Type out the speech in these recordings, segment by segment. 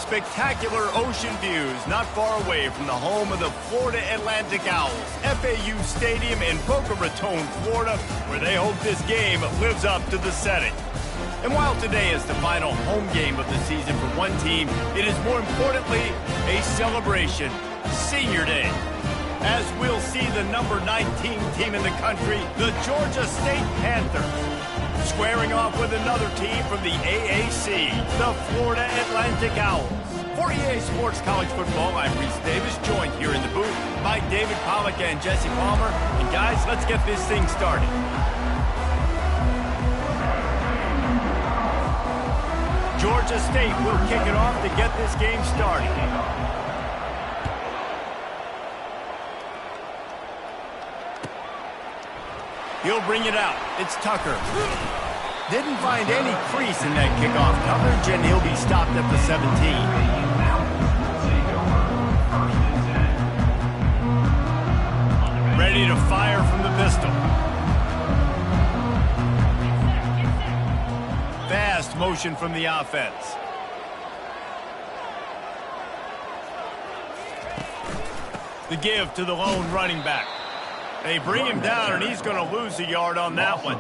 spectacular ocean views not far away from the home of the Florida Atlantic Owls, FAU Stadium in Boca Raton, Florida, where they hope this game lives up to the setting. And while today is the final home game of the season for one team, it is more importantly a celebration, Senior Day. As we'll see the number 19 team in the country, the Georgia State Panthers, squaring off with another team from the AAC, the Florida Atlantic Owls. For EA Sports College Football, I'm Reese Davis, joined here in the booth by David Pollack and Jesse Palmer. And guys, let's get this thing started. Georgia State will kick it off to get this game started. He'll bring it out. It's Tucker. Didn't find any crease in that kickoff coverage, and he'll be stopped at the 17. Ready to fire from the pistol. Fast motion from the offense. The give to the lone running back. They bring him down, and he's going to lose a yard on that one.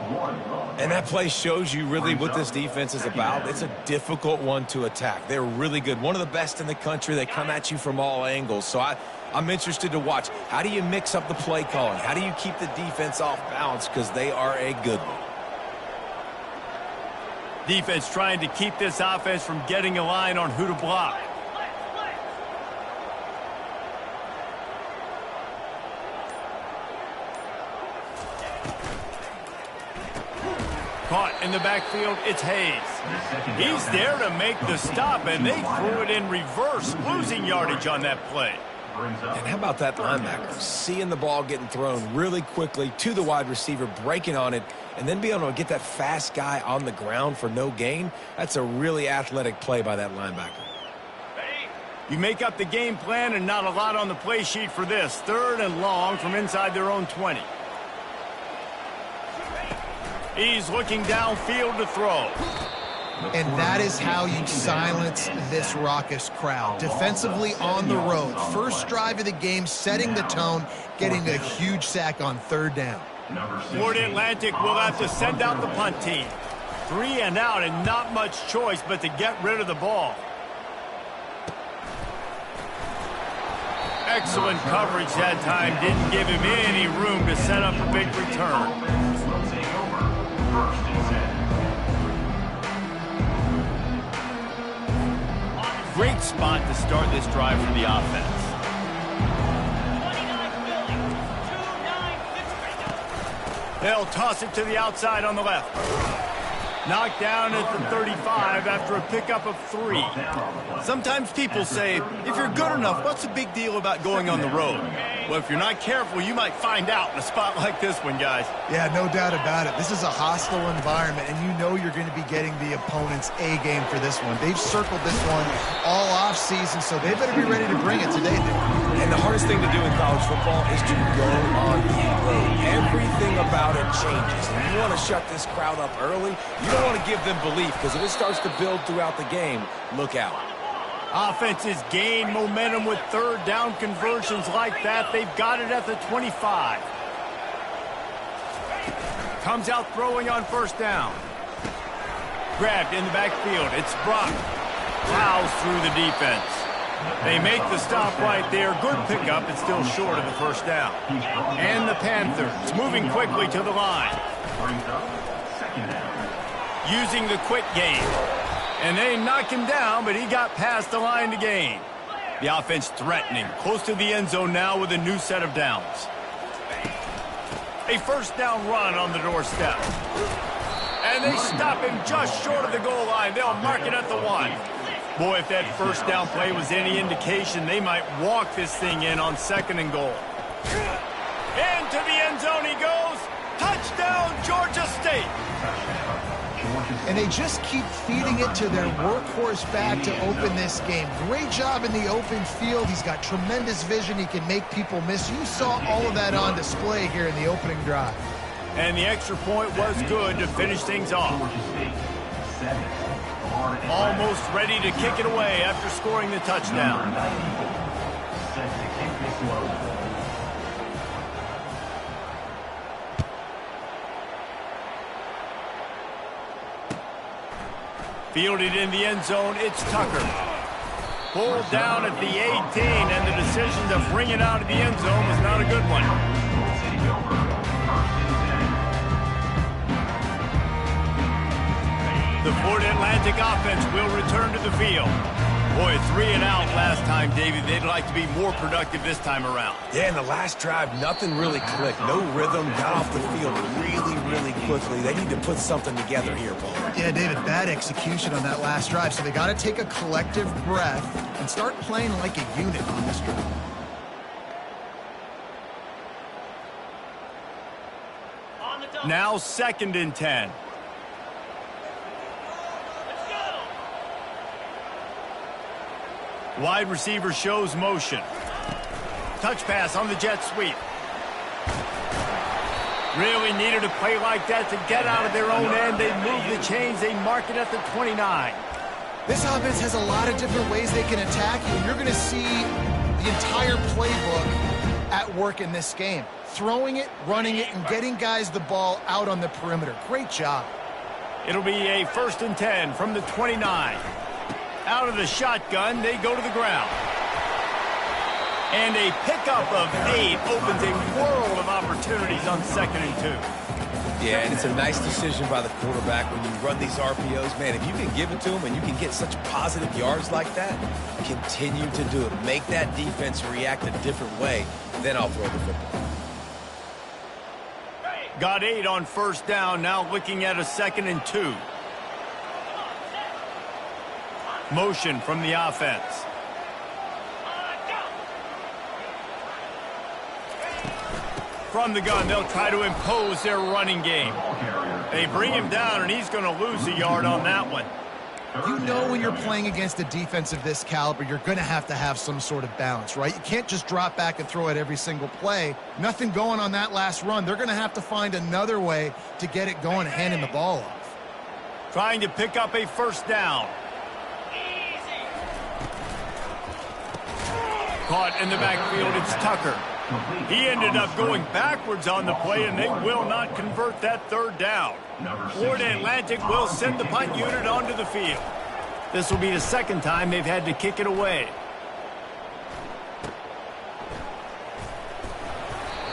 And that play shows you really what this defense is about. It's a difficult one to attack. They're really good. One of the best in the country. They come at you from all angles. So I'm interested to watch. How do you mix up the play calling? How do you keep the defense off balance? Because they are a good one. Defense trying to keep this offense from getting a line on who to block. Caught in the backfield, it's Hayes. He's there to make the stop, and they threw it in reverse, losing yardage on that play. And how about that linebacker? Seeing the ball getting thrown really quickly to the wide receiver, breaking on it, and then being able to get that fast guy on the ground for no gain. That's a really athletic play by that linebacker. You make up the game plan, and not a lot on the play sheet for this. 3rd and long from inside their own 20. He's looking downfield to throw. And that is how you silence this raucous crowd. Defensively on the road. First drive of the game, setting the tone, getting a huge sack on 3rd down. Florida Atlantic will have to send out the punt team. 3 and out, and not much choice but to get rid of the ball. Excellent coverage that time. Didn't give him any room to set up a big return. Great spot to start this drive for the offense. They'll toss it to the outside on the left. Knocked down at the 35 after a pickup of 3. Sometimes people say, if you're good enough, what's the big deal about going on the road? Well, if you're not careful, you might find out in a spot like this one, guys. Yeah, no doubt about it. This is a hostile environment, and you know you're going to be getting the opponent's A game for this one. They've circled this one all off season, so they better be ready to bring it today. And the hardest thing to do in college football is to go on the road. Everything about it changes. And you want to shut this crowd up early. You don't want to give them belief, because if it starts to build throughout the game, look out. Offenses gain momentum with 3rd down conversions like that. They've got it at the 25. Comes out throwing on 1st down. Grabbed in the backfield. It's Brock. Plows through the defense. They make the stop right there. Good pickup. It's still short of the 1st down. And the Panthers moving quickly to the line. Using the quick game. And they knock him down, but he got past the line to gain. The offense threatening. Close to the end zone now with a new set of downs. A 1st down run on the doorstep. And they stop him just short of the goal line. They'll mark it at the 1. Boy, if that 1st down play was any indication, they might walk this thing in on 2nd and goal. Into the end zone he goes. Touchdown, Georgia State. And they just keep feeding it to their workhorse back to open this game. Great job in the open field. He's got tremendous vision. He can make people miss. You saw all of that on display here in the opening drive. And the extra point was good to finish things off. Almost ready to kick it away after scoring the touchdown. Fielded in the end zone, it's Tucker. Pulled down at the 18, and the decision to bring it out of the end zone was not a good one. The Florida Atlantic offense will return to the field. Boy, 3 and out last time, David. They'd like to be more productive this time around. Yeah, in the last drive, nothing really clicked. No rhythm, got off the field really quickly. They need to put something together here, Paul. Yeah, David, bad execution on that last drive, so they got to take a collective breath and start playing like a unit on this drive. Now 2nd and 10. Wide receiver shows motion. Touch pass on the jet sweep. Really needed a play like that to get out of their own end. They move the chains. They mark it at the 29. This offense has a lot of different ways they can attack you, and you're going to see the entire playbook at work in this game. Throwing it, running it, and getting guys the ball out on the perimeter. Great job. It'll be a 1st and 10 from the 29. Out of the shotgun, they go to the ground. And a pickup of 8 opens a world of opportunities on 2nd and 2. Yeah, and it's a nice decision by the quarterback when you run these RPOs. Man, if you can give it to them and you can get such positive yards like that, continue to do it. Make that defense react a different way, then I'll throw the football. Got 8 on 1st down, now looking at a 2nd and 2. Motion from the offense. From the gun, they'll try to impose their running game. They bring him down, and he's going to lose a yard on that one. You know when you're playing against a defense of this caliber, you're going to have some sort of balance, right? You can't just drop back and throw it every single play. Nothing going on that last run. They're going to have to find another way to get it going and handing the ball off. Trying to pick up a 1st down. Caught in the backfield, it's Tucker. He ended up going backwards on the play, and they will not convert that 3rd down. Florida Atlantic will send the punt unit onto the field. This will be the 2nd time they've had to kick it away.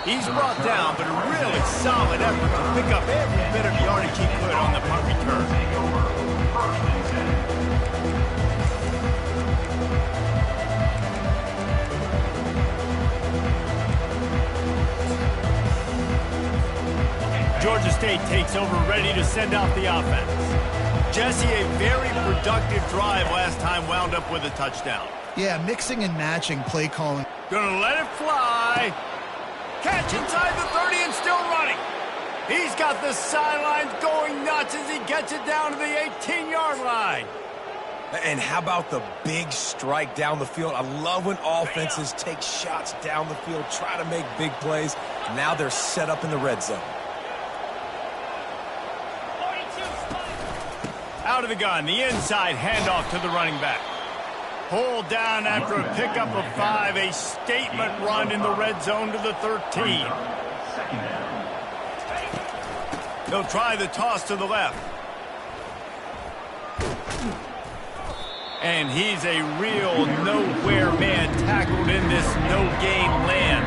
He's brought down, but a really solid effort to pick up every bit of yardage he could on the punt return. Georgia State takes over, ready to send out the offense. Jesse, a very productive drive last time, wound up with a touchdown. Yeah, mixing and matching play calling. Gonna let it fly. Catch inside the 30 and still running. He's got the sidelines going nuts as he gets it down to the 18-yard line. And how about the big strike down the field? I love when offenses take shots down the field, try to make big plays. Now they're set up in the red zone. Out of the gun, the inside handoff to the running back. Pulled down after a pickup of 5, a statement run in the red zone to the 13. They'll try the toss to the left. And he's a real nowhere man tackled in this no-gain land.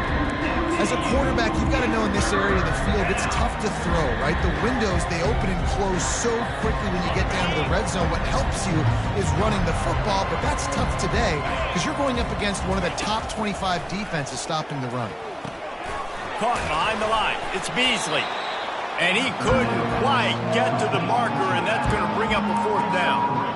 As a quarterback, you've got to know in this area of the field, it's tough to throw, right? The windows, they open and close so quickly when you get down to the red zone. What helps you is running the football, but that's tough today because you're going up against one of the top 25 defenses stopping the run. Caught behind the line. It's Beasley. And he couldn't quite get to the marker, and that's going to bring up a 4th down.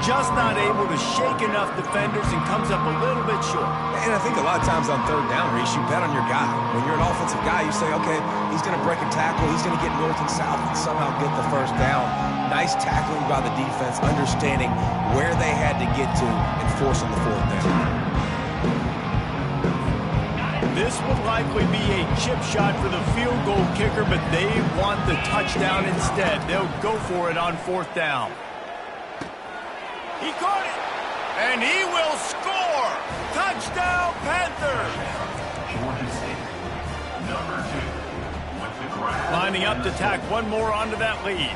Just not able to shake enough defenders and comes up a little bit short. And I think a lot of times on 3rd down, Reese, you bet on your guy. When you're an offensive guy, you say, okay, he's going to break a tackle, he's going to get north and south and somehow get the 1st down. Nice tackling by the defense, understanding where they had to get to and forcing the 4th down. This would likely be a chip shot for the field goal kicker, but they want the touchdown instead. They'll go for it on 4th down. He caught it. And he will score. Touchdown, Panthers. Lining up to tack one more onto that lead.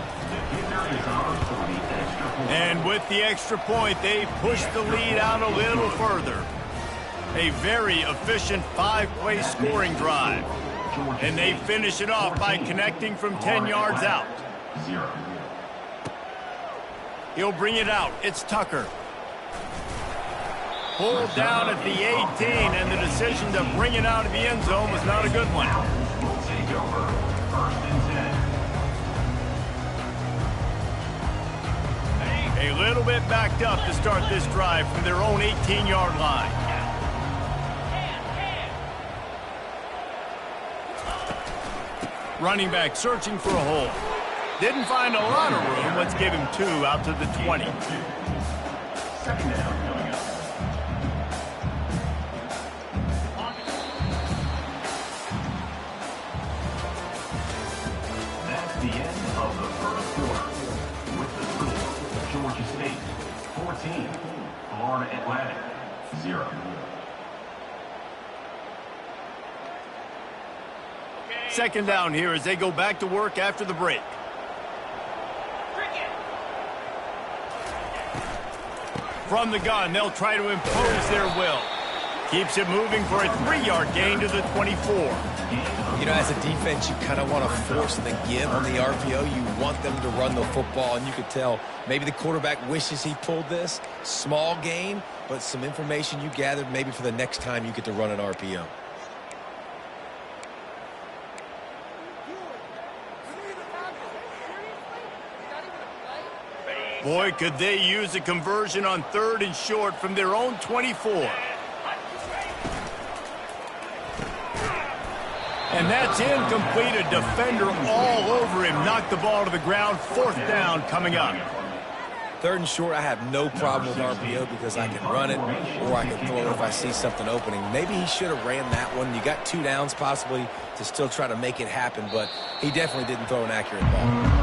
And with the extra point, they push the lead out a little further. A very efficient 5-play scoring drive. And they finish it off by connecting from 10 yards out. He'll bring it out. It's Tucker. Pulled down at the 18, and the decision to bring it out of the end zone was not a good one. A little bit backed up to start this drive from their own 18-yard line. Running back searching for a hole. Didn't find a lot of room. Let's give him 2 out to the 20. Second down coming up. That's the end of the first quarter. With the score, Georgia State 14, Florida Atlantic 0. Second down here as they go back to work after the break. From the gun, they'll try to impose their will. Keeps it moving for a 3-yard gain to the 24. You know, as a defense, you kind of want to force the give on the RPO. You want them to run the football, and you could tell maybe the quarterback wishes he pulled this. Small gain, but some information you gathered maybe for the next time you get to run an RPO. Boy, could they use a conversion on 3rd and short from their own 24. And that's incomplete. A defender all over him. Knocked the ball to the ground. 4th down coming up. 3rd and short, I have no problem with RPO because I can run it or I can throw it if I see something opening. Maybe he should have ran that one. You got 2 downs possibly to still try to make it happen, but he definitely didn't throw an accurate ball.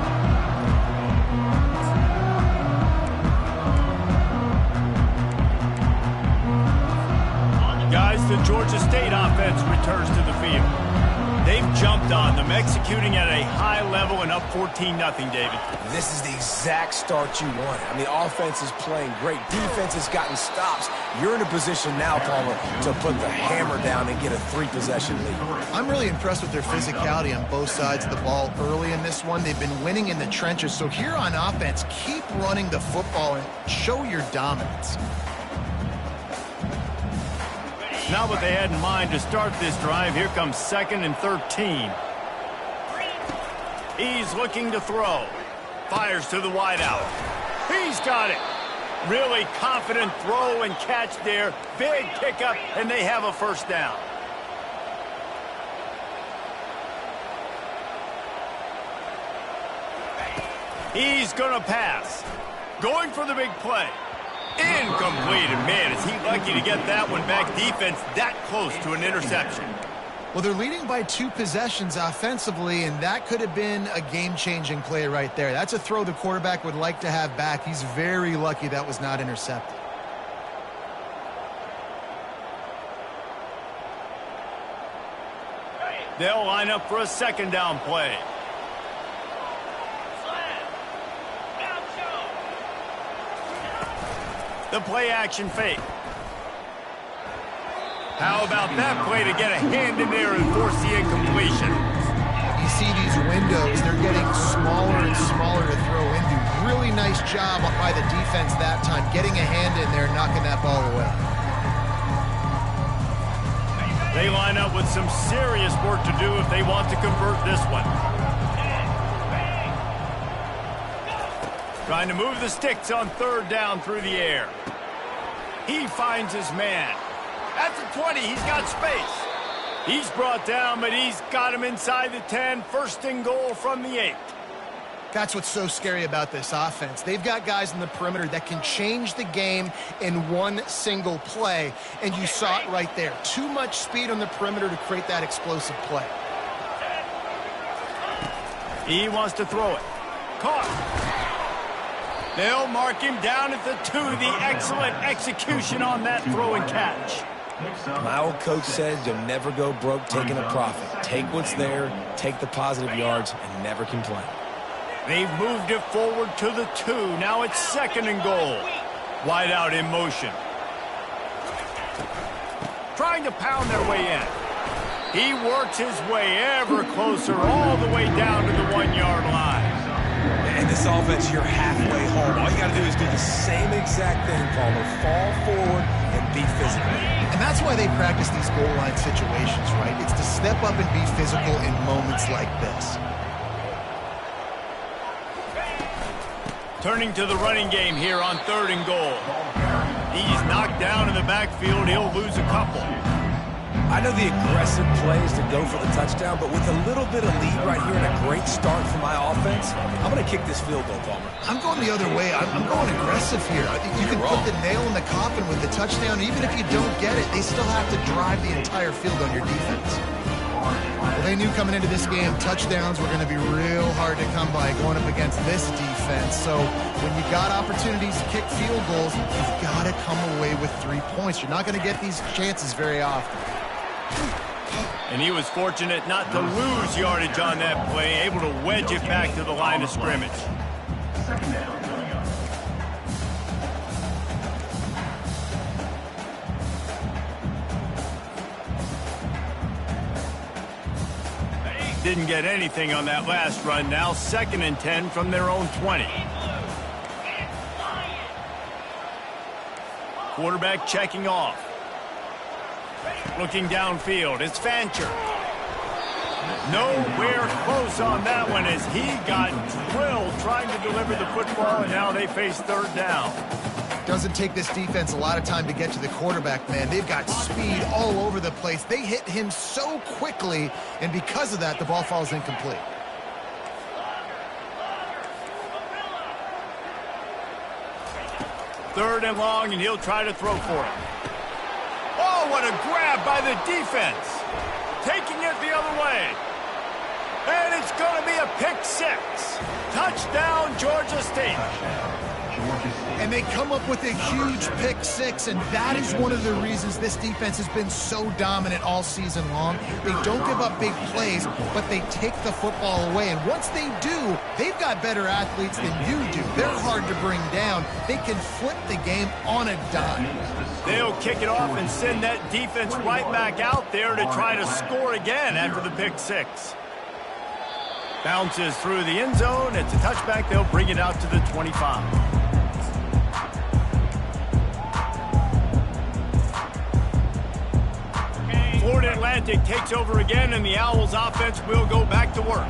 Guys, the Georgia State offense returns to the field. They've jumped on them, executing at a high level and up 14-0, David. This is the exact start you want. I mean, the offense is playing great. Defense has gotten stops. You're in a position now, Palmer, to put the hammer down and get a 3-possession lead. I'm really impressed with their physicality on both sides of the ball early in this one. They've been winning in the trenches. So here on offense, keep running the football and show your dominance. Not what they had in mind to start this drive. Here comes 2nd and 13. He's looking to throw. Fires to the wideout. He's got it. Really confident throw and catch there. Big pickup, and they have a 1st down. He's going to pass. Going for the big play. Incomplete, and man, is he lucky to get that one back. Defense that close to an interception. Well, they're leading by 2 possessions offensively, and that could have been a game-changing play right there. That's a throw the quarterback would like to have back. He's very lucky that was not intercepted. They'll line up for a 2nd down play. The play-action fake. How about that play to get a hand in there and force the incompletion? You see these windows, they're getting smaller and smaller to throw into. Really nice job by the defense that time, getting a hand in there and knocking that ball away. They line up with some serious work to do if they want to convert this one. Trying to move the sticks on 3rd down through the air. He finds his man. At the 20, he's got space. He's brought down, but he's got him inside the 10. 1st and goal from the 8. That's what's so scary about this offense. They've got guys in the perimeter that can change the game in one single play, and you saw it right there. Too much speed on the perimeter to create that explosive play. He wants to throw it. Caught. They'll mark him down at the 2. The excellent execution on that throw and catch. My old coach said you'll never go broke taking a profit. Take what's there, take the positive yards, and never complain. They've moved it forward to the 2. Now it's 2nd and goal. Wide out in motion. Trying to pound their way in. He works his way ever closer all the way down to the 1-yard line. In this offense, you're halfway home. All you got to do is do the same exact thing, Palmer. Fall forward and be physical. And that's why they practice these goal line situations, right? It's to step up and be physical in moments like this. Turning to the running game here on 3rd and goal. He's knocked down in the backfield. He'll lose a couple. I know the aggressive plays to go for the touchdown, but with a little bit of lead right here and a great start for my offense, I'm going to kick this field goal, Palmer. I'm going the other way. I'm going aggressive here. You can put the nail in the coffin with the touchdown. Even if you don't get it, they still have to drive the entire field on your defense. Well, they knew coming into this game, touchdowns were going to be real hard to come by going up against this defense. So when you got opportunities to kick field goals, you've got to come away with 3 points. You're not going to get these chances very often. And he was fortunate not to lose yardage on that play, able to wedge it back to the line of scrimmage. 2nd down coming up. Didn't get anything on that last run. Now 2nd and 10 from their own 20. Quarterback checking off. Looking downfield, it's Fancher. Nowhere close on that one as he got drilled trying to deliver the football, and now they face 3rd down. Doesn't take this defense a lot of time to get to the quarterback, man. They've got speed all over the place. They hit him so quickly, and because of that, the ball falls incomplete. Third and long, and he'll try to throw for it. Oh, what a grab by the defense. Taking it the other way. And it's going to be a pick 6. Touchdown, Georgia State. And they come up with a huge pick 6, and that is one of the reasons this defense has been so dominant all season long. They don't give up big plays, but they take the football away. And once they do, they've got better athletes than you do. They're hard to bring down. They can flip the game on a dime. They'll kick it off and send that defense right back out there to try to score again after the pick 6. Bounces through the end zone. It's a touchback. They'll bring it out to the 25. Florida Atlantic takes over again, and the Owls offense will go back to work.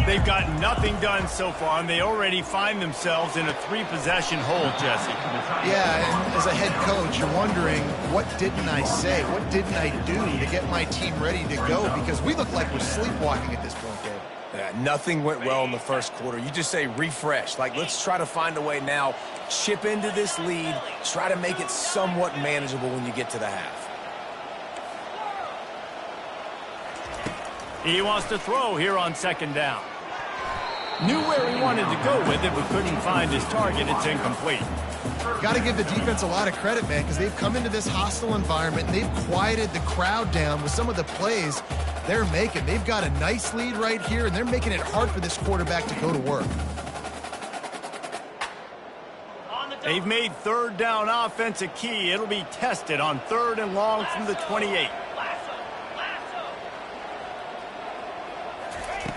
They've got nothing done so far, and they already find themselves in a 3-possession hole, Jesse. Yeah, and as a head coach, you're wondering, what didn't I say? What didn't I do to get my team ready to go? Because we look like we're sleepwalking at this point, Dave. Yeah, nothing went well in the first quarter. You just say refresh. Like, let's try to find a way now, chip into this lead, try to make it somewhat manageable when you get to the half. He wants to throw here on 2nd down. Knew where he wanted to go with it, but couldn't find his target. It's incomplete. Got to give the defense a lot of credit, man, because they've come into this hostile environment, and they've quieted the crowd down with some of the plays they're making. They've got a nice lead right here, and they're making it hard for this quarterback to go to work. They've made 3rd down offense a key. It'll be tested on 3rd and long from the 28.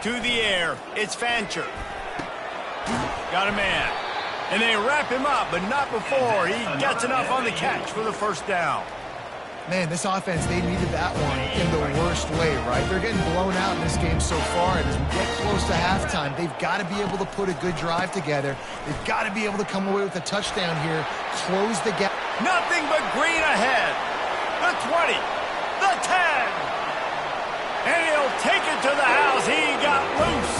To the air, it's Fancher. Got a man. And they wrap him up, but not before he gets enough on the catch for the 1st down. Man, this offense, they needed that one in the worst way, right? They're getting blown out in this game so far, and as we get close to halftime, they've got to be able to put a good drive together. They've got to be able to come away with a touchdown here, close the gap. Nothing but green ahead. The 20, the 10. And he'll take it to the house. He got loose.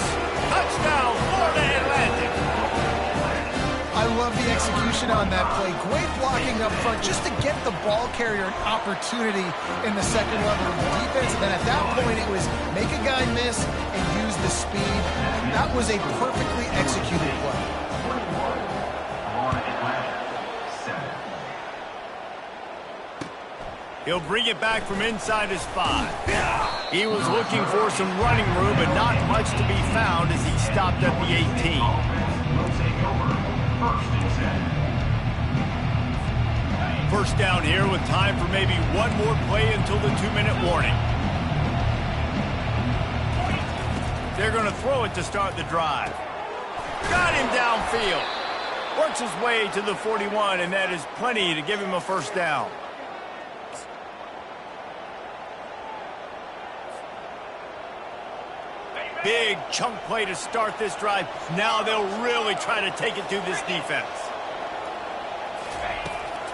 Touchdown, Florida Atlantic. I love the execution on that play. Great blocking up front just to get the ball carrier an opportunity in the second level of the defense. And then at that point, it was make a guy miss and use the speed. That was a perfectly executed play. He'll bring it back from inside his 5. He was looking for some running room, but not much to be found as he stopped at the 18. First down here with time for maybe one more play until the 2-minute warning. They're going to throw it to start the drive. Got him downfield. Works his way to the 41, and that is plenty to give him a first down. Big chunk play to start this drive. Now they'll really try to take it to this defense.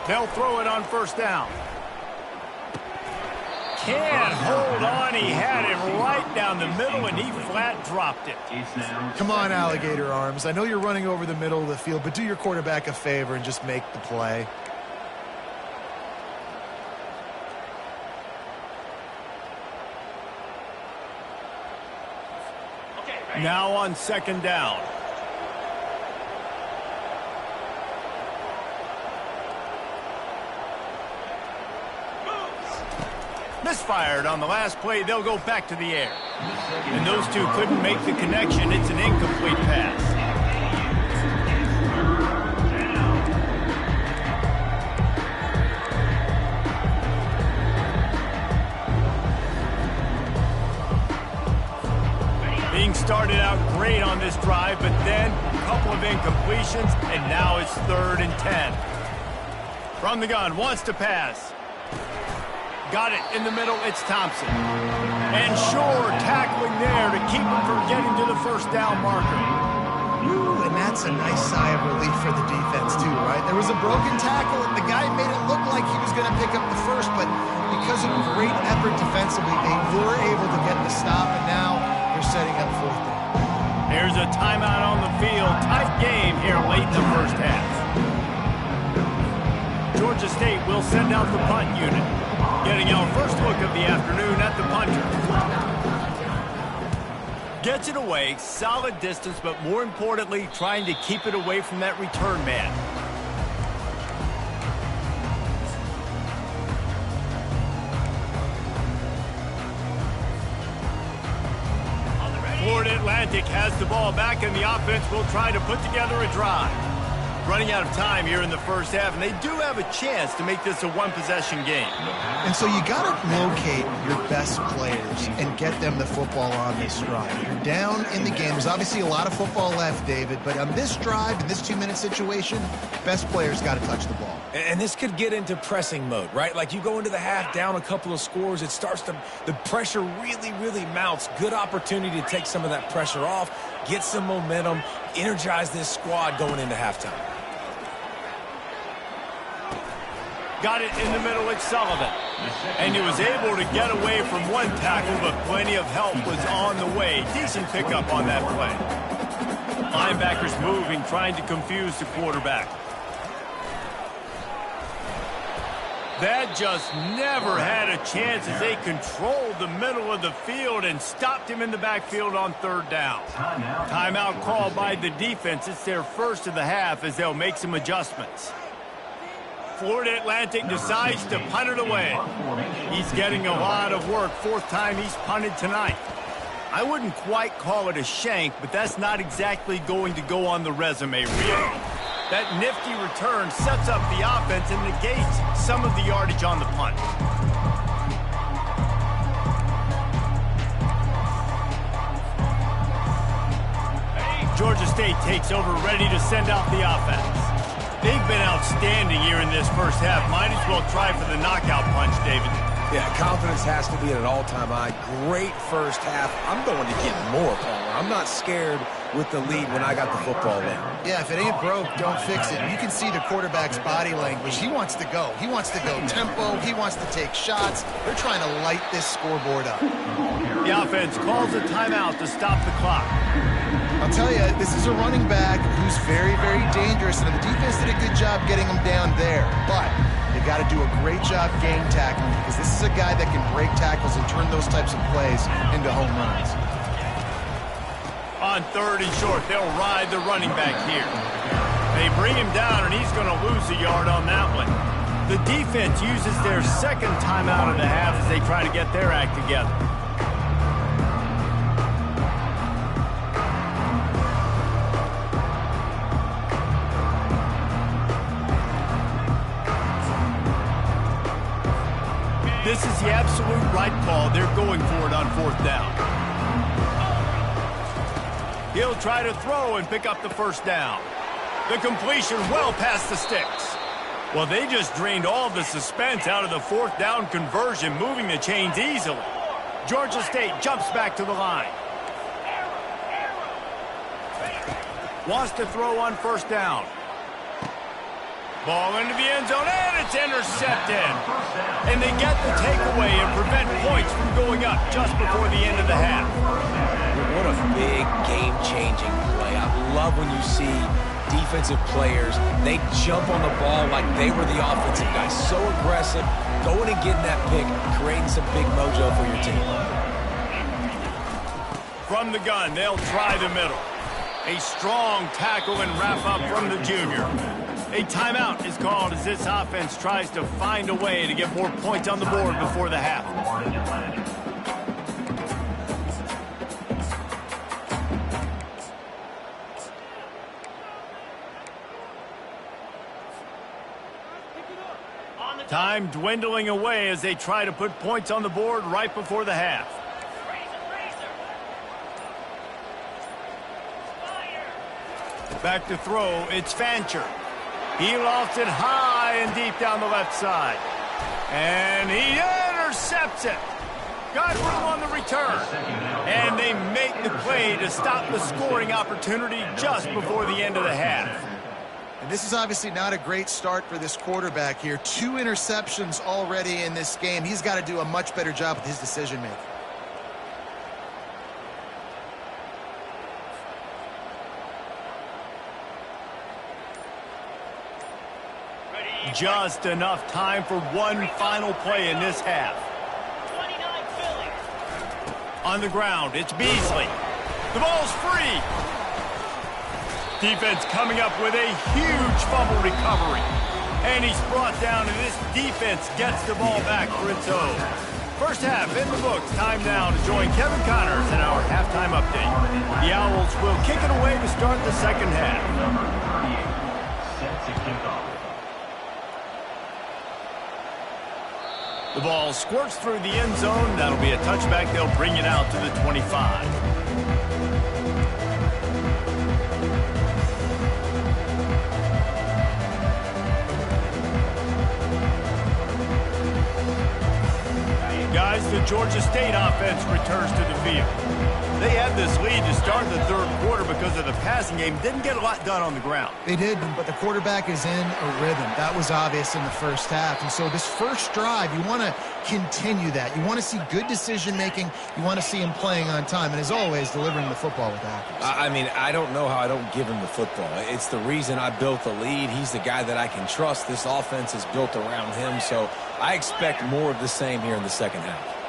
They'll throw it on first down. Can't hold on. He had it right down the middle, and he flat dropped it. Come on, alligator arms. I know you're running over the middle of the field, but do your quarterback a favor and just make the play. Now on second down. Misfired on the last play. They'll go back to the air. And those two couldn't make the connection. It's an incomplete pass. Being started out great on this drive, but then a couple of incompletions, and now it's 3rd and 10. From the gun, wants to pass. Got it in the middle, it's Thompson. And Shore tackling there to keep him from getting to the first down marker. Ooh, and that's a nice sigh of relief for the defense too, right? There was a broken tackle, and the guy made it look like he was going to pick up the first, but because of great effort defensively, they were able to get the stop, and now they're setting up 4th down. Here's a timeout on the field. Tight game here late in the first half. Georgia State will send out the punt unit. Getting our first look of the afternoon at the punter. Gets it away, solid distance, but more importantly, trying to keep it away from that return man. Florida Atlantic has the ball back, and the offense will try to put together a drive. Running out of time here in the first half, and they do have a chance to make this a one-possession game. And so you got to locate your best players and get them the football on this drive. You're down in the game. There's obviously a lot of football left, David, but on this drive, in this 2-minute situation, best players got to touch the ball. And this could get into pressing mode, right? Like you go into the half down a couple of scores, it starts to, the pressure really, really mounts. Good opportunity to take some of that pressure off, get some momentum, energize this squad going into halftime. Got it in the middle, it's Sullivan. And he was able to get away from one tackle, but plenty of help was on the way. Decent pickup on that play. Linebackers moving, trying to confuse the quarterback. That just never had a chance as they controlled the middle of the field and stopped him in the backfield on 3rd down. Timeout called by the defense. It's their first of the half as they'll make some adjustments. Florida Atlantic decides to punt it away. He's getting a lot of work. 4th time he's punted tonight. I wouldn't quite call it a shank, but that's not exactly going to go on the resume reel. That nifty return sets up the offense and negates some of the yardage on the punt. Georgia State takes over, ready to send out the offense. They've been outstanding here in this first half. Might as well try for the knockout punch, David. Yeah, confidence has to be at an all-time high. Great first half. I'm going to get more, Palmer. I'm not scared with the lead when I got the football in. Yeah, if it ain't broke, don't fix it. You can see the quarterback's body language. He wants to go. He wants to go tempo. He wants to take shots. They're trying to light this scoreboard up. The offense calls a timeout to stop the clock. I'll tell you, this is a running back who's very, very dangerous, and the defense did a good job getting him down there. But they got to do a great job game tackling because this is a guy that can break tackles and turn those types of plays into home runs. On 3rd and short, they'll ride the running back here. They bring him down, and he's going to lose a yard on that one. The defense uses their second timeout of the half as they try to get their act together. This is the absolute right call. They're going for it on fourth down. He'll try to throw and pick up the first down. The completion well past the sticks. Well, they just drained all the suspense out of the fourth down conversion, moving the chains easily. Georgia State jumps back to the line. Wants to throw on first down. Ball into the end zone, and it's intercepted. And they get the takeaway and prevent points from going up just before the end of the half. What a big game-changing play. I love when you see defensive players, they jump on the ball like they were the offensive guys. So aggressive, going and getting that pick, creating some big mojo for your team. From the gun, they'll try the middle. A strong tackle and wrap-up from the junior. A timeout is called as this offense tries to find a way to get more points on the board before the half. Time dwindling away as they try to put points on the board right before the half. Back to throw, it's Fancher. He lofts it high and deep down the left side. And he intercepts it. Got room on the return. And they make the play to stop the scoring opportunity just before the end of the half. And this is obviously not a great start for this quarterback here. 2 interceptions already in this game. He's got to do a much better job with his decision-making. Just enough time for one final play in this half. On the ground, it's Beasley. The ball's free. Defense coming up with a huge fumble recovery. And he's brought down, and this defense gets the ball back for its own. First half in the books. Time now to join Kevin Connors in our halftime update. The Owls will kick it away to start the second half. Number 38 set to kick off. The ball squirts through the end zone. That'll be a touchback. They'll bring it out to the 25. Guys, the Georgia State offense returns to the field. They had this lead to start the third quarter because of the passing game. Didn't get a lot done on the ground. They did, but the quarterback is in a rhythm. That was obvious in the first half. And so this first drive, you want to continue that. You want to see good decision-making. You want to see him playing on time. And as always, delivering the football with accuracy. I mean, I don't know how I don't give him the football. It's the reason I built the lead. He's the guy that I can trust. This offense is built around him. So I expect more of the same here in the second half.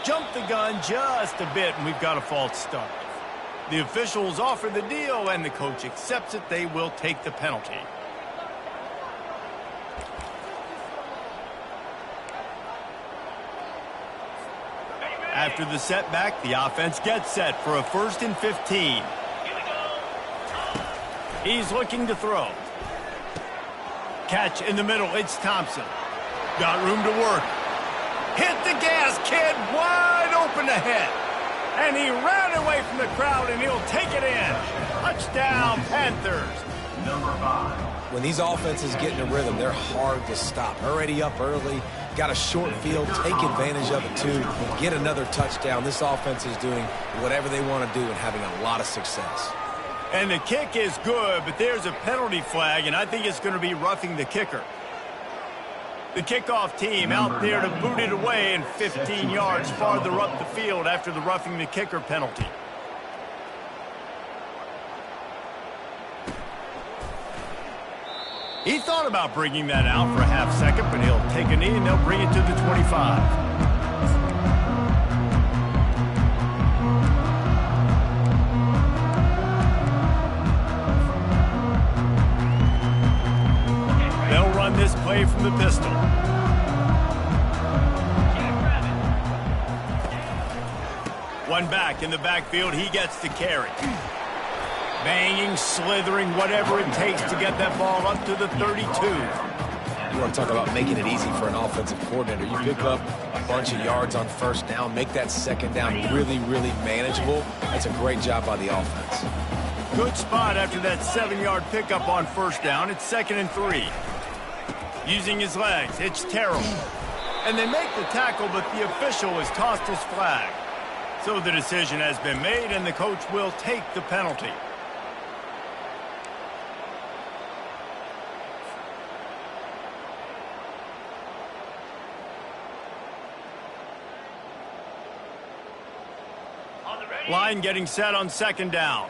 Jump the gun just a bit, and we've got a false start. The officials offer the deal, and the coach accepts it. They will take the penalty. After the setback, the offense gets set for a 1st and 15. He's looking to throw. Catch in the middle, it's Thompson. Got room to work. Hit the gas, kid, wide open ahead. And he ran away from the crowd, and he'll take it in. Touchdown, Panthers. Number 5. When these offenses get in a rhythm, they're hard to stop. Already up early, got a short field, take advantage of it too, get another touchdown. This offense is doing whatever they want to do and having a lot of success. And the kick is good, but there's a penalty flag, and I think it's going to be roughing the kicker. The kickoff team out there to boot it away and 15 yards farther up the field after the roughing the kicker penalty. He thought about bringing that out for a half second, but he'll take a knee and they'll bring it to the 25. run this play from the pistol. One back in the backfield, he gets the carry. Banging, slithering, whatever it takes to get that ball up to the 32. You want to talk about making it easy for an offensive coordinator. You pick up a bunch of yards on first down, make that second down really, really manageable. That's a great job by the offense. Good spot after that 7-yard pickup on first down. It's 2nd and 3. Using his legs, it's Terrell. And they make the tackle, but the official has tossed his flag. So the decision has been made, and the coach will take the penalty. Line getting set on 2nd down.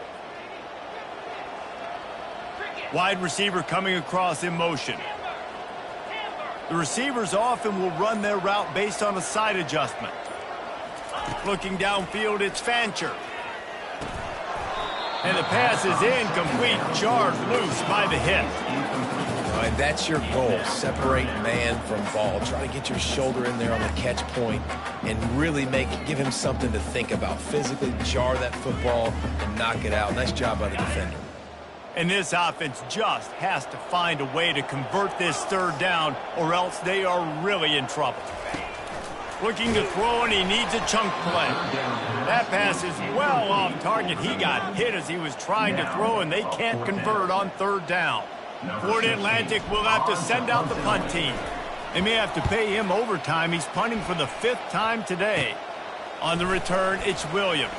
Wide receiver coming across in motion. The receivers often will run their route based on a side adjustment. Looking downfield, it's Fancher. And the pass is incomplete, charged loose by the hit. And that's your goal, separate man from ball. Try to get your shoulder in there on the catch point and really give him something to think about. Physically jar that football and knock it out. Nice job by the defender. And this offense just has to find a way to convert this 3rd down, or else they are really in trouble. Looking to throw, and he needs a chunk play. That pass is well off target. He got hit as he was trying to throw, and they can't convert on 3rd down. Florida Atlantic will have to send out the punt team. They may have to pay him overtime. He's punting for the 5th time today. On the return, it's Williams.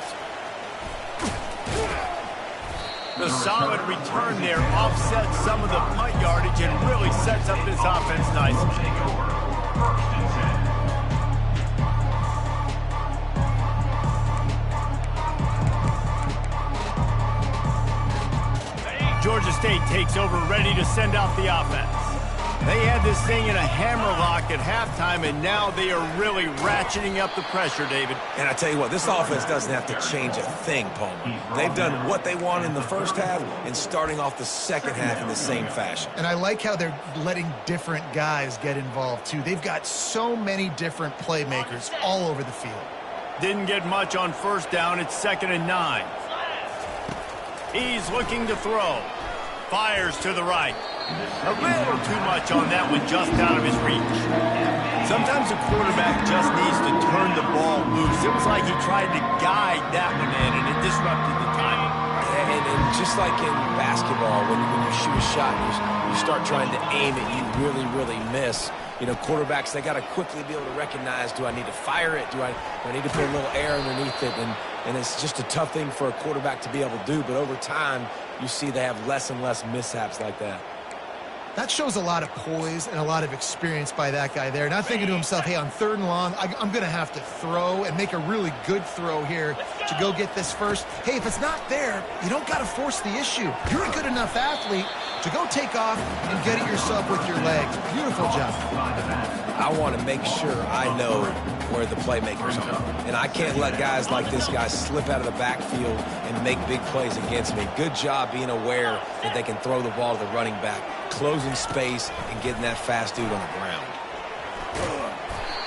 The solid return there offsets some of the punt yardage and really sets up this offense nicely. Georgia State takes over, ready to send out the offense. They had this thing in a hammerlock at halftime, and now they are really ratcheting up the pressure, David. And I tell you what, this offense doesn't have to change a thing, Palmer. They've done what they want in the first half and starting off the second half in the same fashion. And I like how they're letting different guys get involved, too. They've got so many different playmakers all over the field. Didn't get much on first down. It's 2nd and 9. He's looking to throw. Fires to the right. A little too much on that one, just out of his reach. Sometimes a quarterback just needs to turn the ball loose. It was like he tried to guide that one in, and it disrupted the timing. And just like in basketball, when you shoot a shot, you start trying to aim it, you really, really miss. You know, quarterbacks, they got to quickly be able to recognize, do I need to fire it? Do I need to put a little air underneath it? And it's just a tough thing for a quarterback to be able to do. But over time, you see they have less and less mishaps like that. That shows a lot of poise and a lot of experience by that guy there. Not thinking to himself, hey, on 3rd and long, I'm going to have to throw and make a really good throw here to go get this first. Hey, if it's not there, you don't got to force the issue. You're a good enough athlete to go take off and get it yourself with your legs. Beautiful job. I want to make sure I know where the playmakers are. And I can't let guys like this guy slip out of the backfield and make big plays against me. Good job being aware that they can throw the ball to the running back, closing space and getting that fast dude on the ground.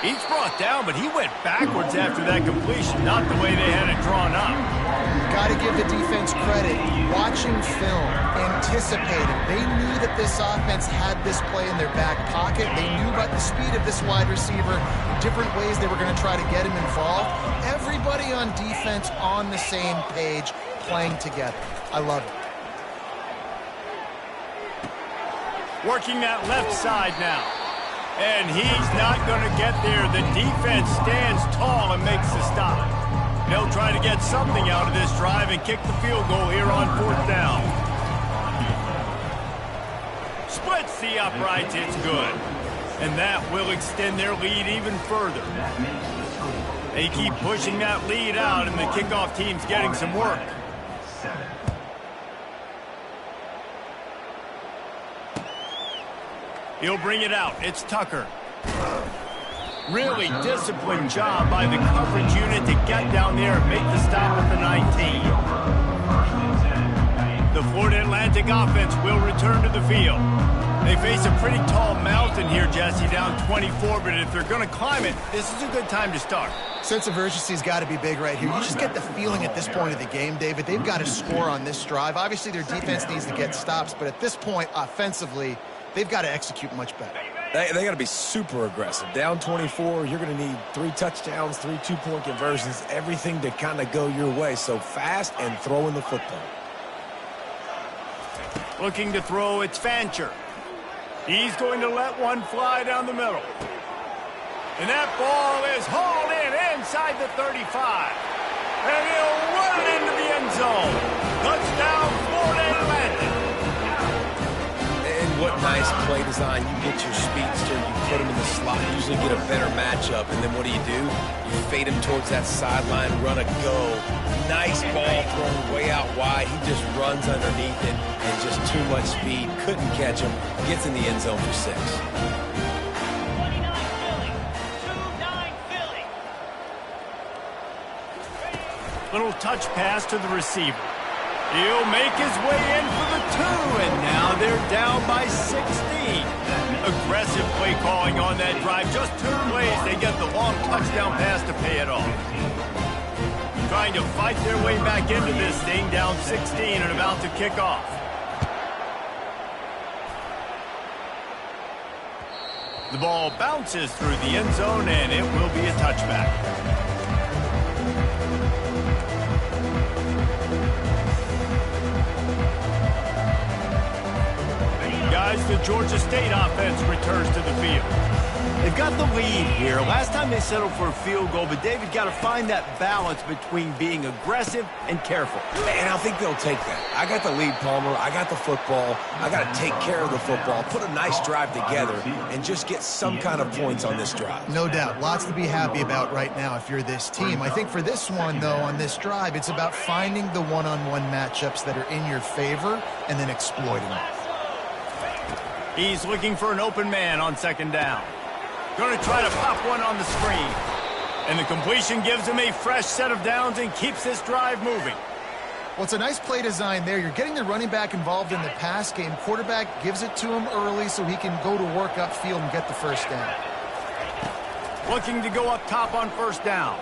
He's brought down, but he went backwards after that completion, not the way they had it drawn up. Got to give the defense credit. Watching film, anticipating. They knew that this offense had this play in their back pocket. They knew about the speed of this wide receiver, different ways they were going to try to get him involved. Everybody on defense on the same page, playing together. I love it. Working that left side now. And he's not going to get there. The defense stands tall and makes the stop. They'll try to get something out of this drive and kick the field goal here on 4th down. Splits the uprights. It's good. And that will extend their lead even further. They keep pushing that lead out, and the kickoff team's getting some work. He'll bring it out. It's Tucker. Really disciplined job by the coverage unit to get down there and make the stop at the 19. The Florida Atlantic offense will return to the field. They face a pretty tall mountain here, Jesse, down 24, but if they're going to climb it, this is a good time to start. Sense of urgency's got to be big right here. You just get the feeling at this point of the game, David, they've got to score on this drive. Obviously, their defense needs to get stops, but at this point, offensively, they've got to execute much better. They got to be super aggressive. Down 24, you're going to need 3 touchdowns, 3 two-point conversions, everything to kind of go your way. So fast and throwing the football. Looking to throw, it's Fancher. He's going to let one fly down the middle. And that ball is hauled in inside the 35. And he'll run it into the end zone. Touchdown, Florida Atlantic. And what nice play design. You get your speedster, you put him in the slot, you usually get a better matchup. And then what do? You fade him towards that sideline, run a go. Nice ball thrown way out wide. He just runs underneath it and just too much speed. Couldn't catch him. Gets in the end zone for 6. Little touch pass to the receiver. He'll make his way in for the 2, and now they're down by 16. Aggressive play calling on that drive. Just 2 plays, they get the long touchdown pass to pay it off. Trying to fight their way back into this thing, down 16 and about to kick off. The ball bounces through the end zone, and it will be a touchback. Guys, the Georgia State offense returns to the field. They've got the lead here. Last time they settled for a field goal, but David got to find that balance between being aggressive and careful. And I think they'll take that. I got the lead, Palmer. I got the football. I got to take care of the football, put a nice drive together, and just get some kind of points on this drive. No doubt. Lots to be happy about right now if you're this team. I think for this one, though, on this drive, it's about finding the one-on-one matchups that are in your favor and then exploiting them. He's looking for an open man on 2nd down. Going to try to pop one on the screen. And the completion gives him a fresh set of downs and keeps this drive moving. Well, it's a nice play design there. You're getting the running back involved in the pass game. Quarterback gives it to him early so he can go to work upfield and get the 1st down. Looking to go up top on 1st down.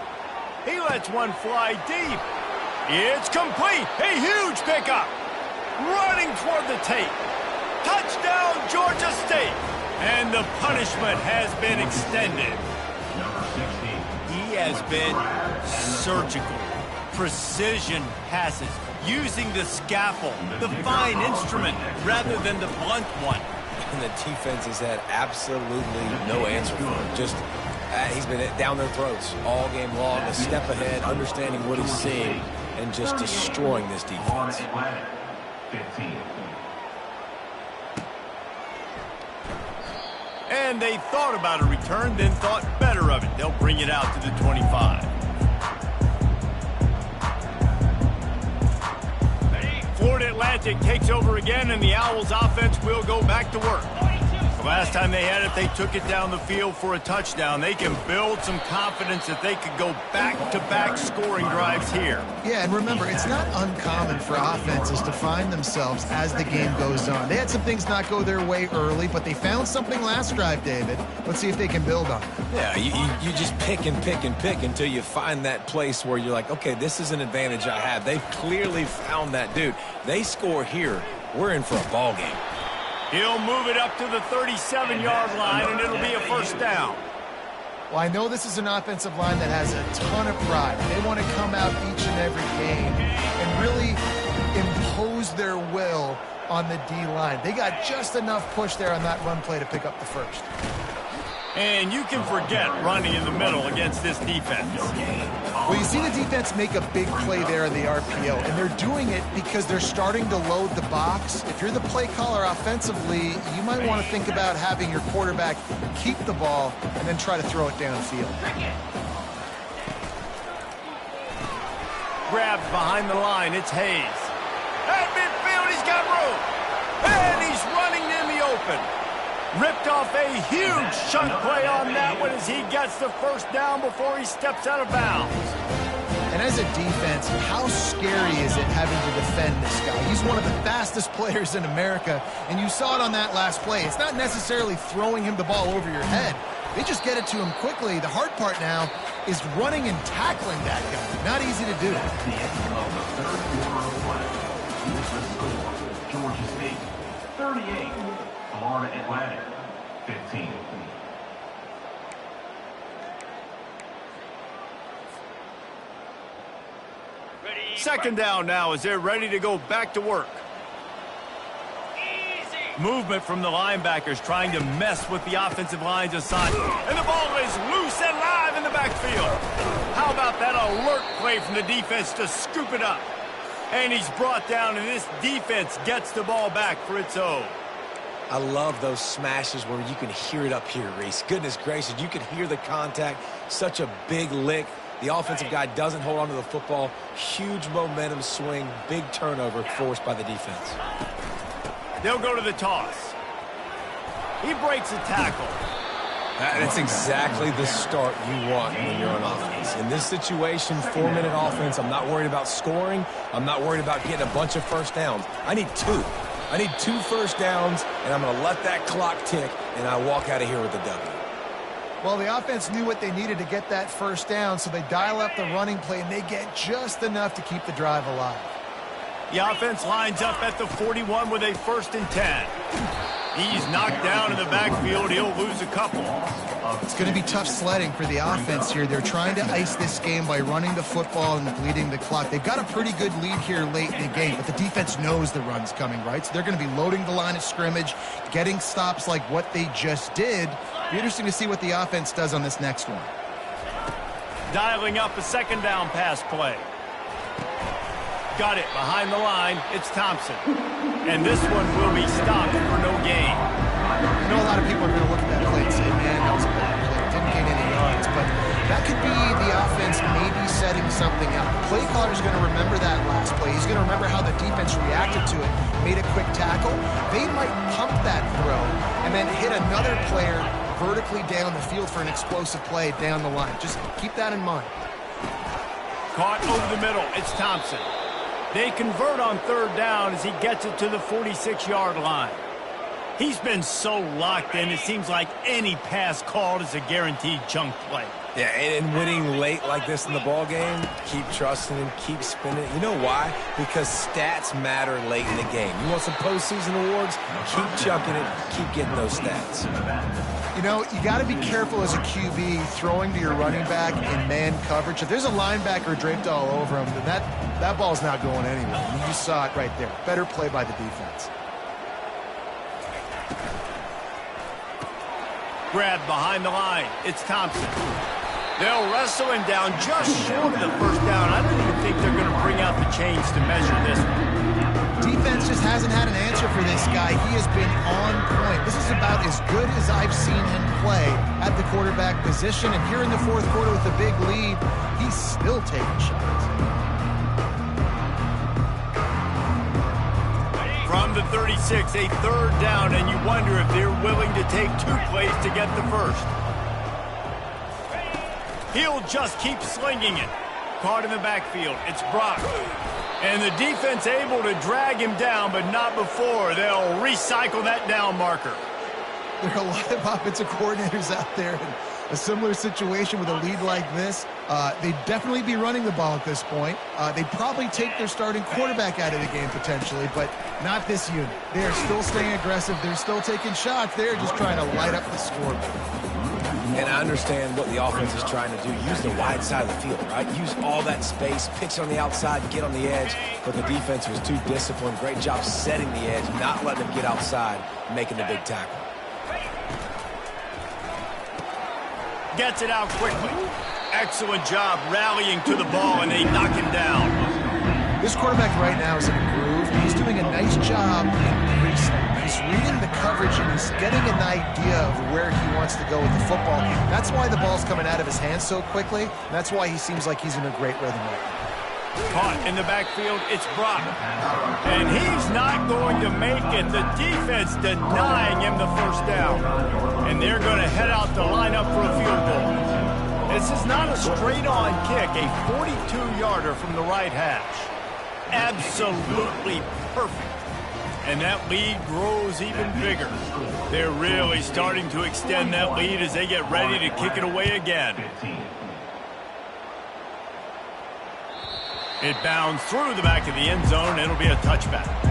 He lets one fly deep. It's complete. A huge pickup. Running toward the tape. Touchdown, Georgia State. And the punishment has been extended. He has been surgical. Precision passes. Using the scaffold, the fine instrument, rather than the blunt one. And the defense has had absolutely no answer for him. Just, he's been down their throats all game long, a step ahead, understanding what he's seeing, and just destroying this defense. 15. And they thought about a return, then thought better of it. They'll bring it out to the 25. Florida Atlantic takes over again, and the Owls offense will go back to work. The last time they had it, they took it down the field for a touchdown. They can build some confidence that they could go back-to-back scoring drives here. Yeah, and remember, it's not uncommon for offenses to find themselves as the game goes on. They had some things not go their way early, but they found something last drive, David. Let's see if they can build on it. Yeah, you just pick and pick and pick until you find that place where you're like, okay, this is an advantage I have. They've clearly found that, dude. They score here, we're in for a ball game. He'll move it up to the 37-yard line, and it'll be a 1st down. Well, I know this is an offensive line that has a ton of pride. They want to come out each and every game and really impose their will on the D-line. They got just enough push there on that run play to pick up the 1st. And you can forget running in the middle against this defense. Well, you see the defense make a big play there in the RPO, and they're doing it because they're starting to load the box. If you're the play caller offensively, you might want to think about having your quarterback keep the ball and then try to throw it downfield. Grabbed behind the line, it's Hayes. At midfield, he's got room. And he's running in the open. Ripped off a huge chunk play on that one as he gets the 1st down before he steps out of bounds. And as a defense, how scary is it having to defend this guy? He's one of the fastest players in America, and you saw it on that last play. It's not necessarily throwing him the ball over your head. They just get it to him quickly. The hard part now is running and tackling that guy. Not easy to do. That's the end of the third quarter of play. Here's the score. Georgia State, 38. Florida Atlantic, 15. Second down now as they're ready to go back to work. Movement from the linebackers trying to mess with the offensive line's assignment. And the ball is loose and live in the backfield. How about that alert play from the defense to scoop it up? And he's brought down, and this defense gets the ball back for its own. I love those smashes where you can hear it up here, Reese. Goodness gracious, you can hear the contact. Such a big lick. The offensive guy doesn't hold on to the football. Huge momentum swing, big turnover forced by the defense. They'll go to the toss. He breaks a tackle. That's exactly the start you want when you're on offense. In this situation, 4-minute offense, I'm not worried about scoring. I'm not worried about getting a bunch of first downs. I need 2. I need 2 first downs, and I'm going to let that clock tick, and I walk out of here with a W. Well, the offense knew what they needed to get that first down, so they dial up the running play, and they get just enough to keep the drive alive. The offense lines up at the 41 with a 1st and 10. He's knocked down in the backfield. He'll lose a couple. It's going to be tough sledding for the offense here. They're trying to ice this game by running the football and bleeding the clock. They've got a pretty good lead here late in the game, but the defense knows the run's coming, right? So they're going to be loading the line of scrimmage, getting stops like what they just did. It'll be interesting to see what the offense does on this next one. Dialing up a 2nd down pass play. Got it behind the line. It's Thompson. And this one will be stopped for no gain. I know a lot of people are going to look at that play and say, man, that was a bad play. Didn't gain any yards. But that could be the offense maybe setting something up. The play caller's going to remember that last play. He's going to remember how the defense reacted to it, made a quick tackle. They might pump that throw and then hit another player vertically down the field for an explosive play down the line. Just keep that in mind. Caught over the middle. It's Thompson. They convert on 3rd down as he gets it to the 46-yard line. He's been so locked in, it seems like any pass called is a guaranteed chunk play. Yeah, and winning late like this in the ball game, keep trusting him, keep spinning. You know why? Because stats matter late in the game. You want some postseason awards? Keep chucking it, keep getting those stats. You know, you got to be careful as a QB throwing to your running back in man coverage. If there's a linebacker draped all over him, then that ball's not going anywhere. You just saw it right there. Better play by the defense. Grabbed behind the line. It's Thompson. They'll wrestle him down just short of the 1st down. I don't even think they're going to bring out the chains to measure this one. Defense just hasn't had an answer for this guy. He has been on point. This is about as good as I've seen him play at the quarterback position. And here in the 4th quarter with a big lead, he's still taking shots. From the 36, a 3rd down, and you wonder if they're willing to take 2 plays to get the first. He'll just keep slinging it. Caught in the backfield. It's Brock. And the defense able to drag him down, but not before. They'll recycle that down marker. There are a lot of offensive coordinators out there in a similar situation with a lead like this. They'd definitely be running the ball at this point. They'd probably take their starting quarterback out of the game potentially, but not this unit. They are still staying aggressive. They're still taking shots. They're just trying to light up the scoreboard. And I understand what the offense is trying to do. Use the wide side of the field, right? Use all that space, pitch on the outside, get on the edge. But the defense was too disciplined. Great job setting the edge, not letting them get outside, making the big tackle. Gets it out quickly. Excellent job rallying to the ball, and they knock him down. This quarterback right now is in a groove. He's doing a nice job in pre-snap. He's reading the coverage, and he's getting an idea of where he wants to go with the football. That's why the ball's coming out of his hands so quickly. That's why he seems like he's in a great rhythm right now. Caught in the backfield, it's Brock. And he's not going to make it. The defense denying him the 1st down. And they're going to head out to line up for a field goal. This is not a straight-on kick, a 42-yarder from the right hash. Absolutely perfect. And that lead grows even bigger. They're really starting to extend that lead as they get ready to kick it away again. It bounds through the back of the end zone. It'll be a touchback.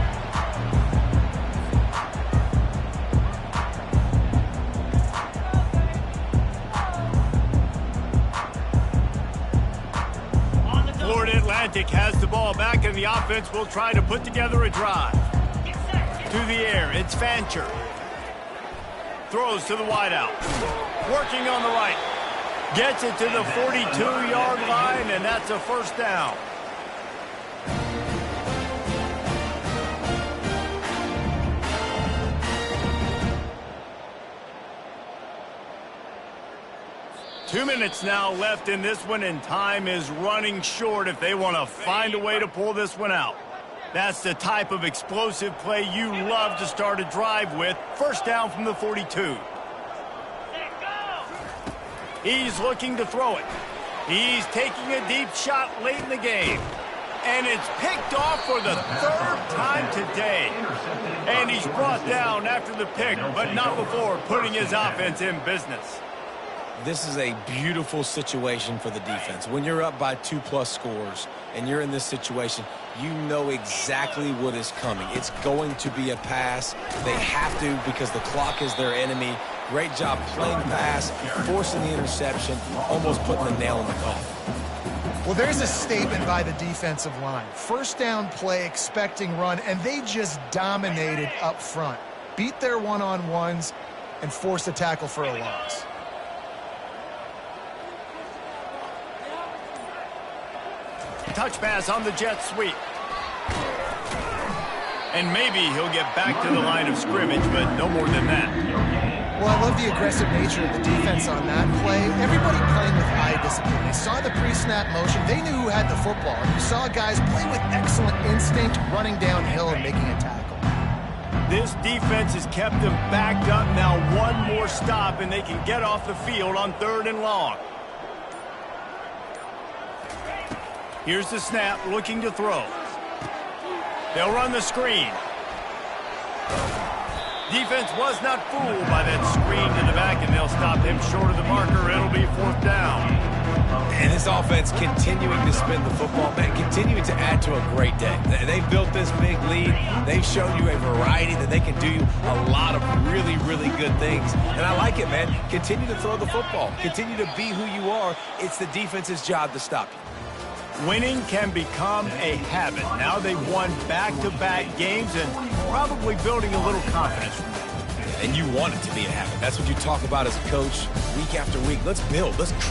Florida Atlantic has the ball back, and the offense will try to put together a drive. To the air, it's Fancher. Throws to the wideout. Working on the right. Gets it to the 42-yard line, and that's a first down. Two minutes now left in this one, and time is running short if they want to find a way to pull this one out. That's the type of explosive play you love to start a drive with. First down from the 42. He's looking to throw it. He's taking a deep shot late in the game. And it's picked off for the third time today. And he's brought down after the pick, but not before putting his offense in business. This is a beautiful situation for the defense. When you're up by 2+ scores and you're in this situation, you know exactly what is coming. It's going to be a pass. They have to because the clock is their enemy. Great job playing the pass, forcing the interception, almost putting the nail in the coffin. Well, there's a statement by the defensive line. First down play, expecting run, and they just dominated up front. Beat their one-on-ones and forced a tackle for a loss. Touch pass on the jet sweep. And maybe he'll get back to the line of scrimmage, but no more than that. Well, I love the aggressive nature of the defense on that play. Everybody playing with eye discipline. They saw the pre-snap motion. They knew who had the football. You saw guys play with excellent instinct, running downhill and making a tackle. This defense has kept them backed up. Now one more stop, and they can get off the field on 3rd and long. Here's the snap, looking to throw. They'll run the screen. Defense was not fooled by that screen to the back, and they'll stop him short of the marker. It'll be 4th down. And this offense continuing to spin the football, man, continuing to add to a great day. They've built this big lead. They've shown you a variety that they can do a lot of really, really good things. And I like it, man. Continue to throw the football. Continue to be who you are. It's the defense's job to stop you. Winning can become a habit. Now they've won back-to-back games and probably building a little confidence from that. And you want it to be a habit. That's what you talk about as a coach week after week. Let's build. Let's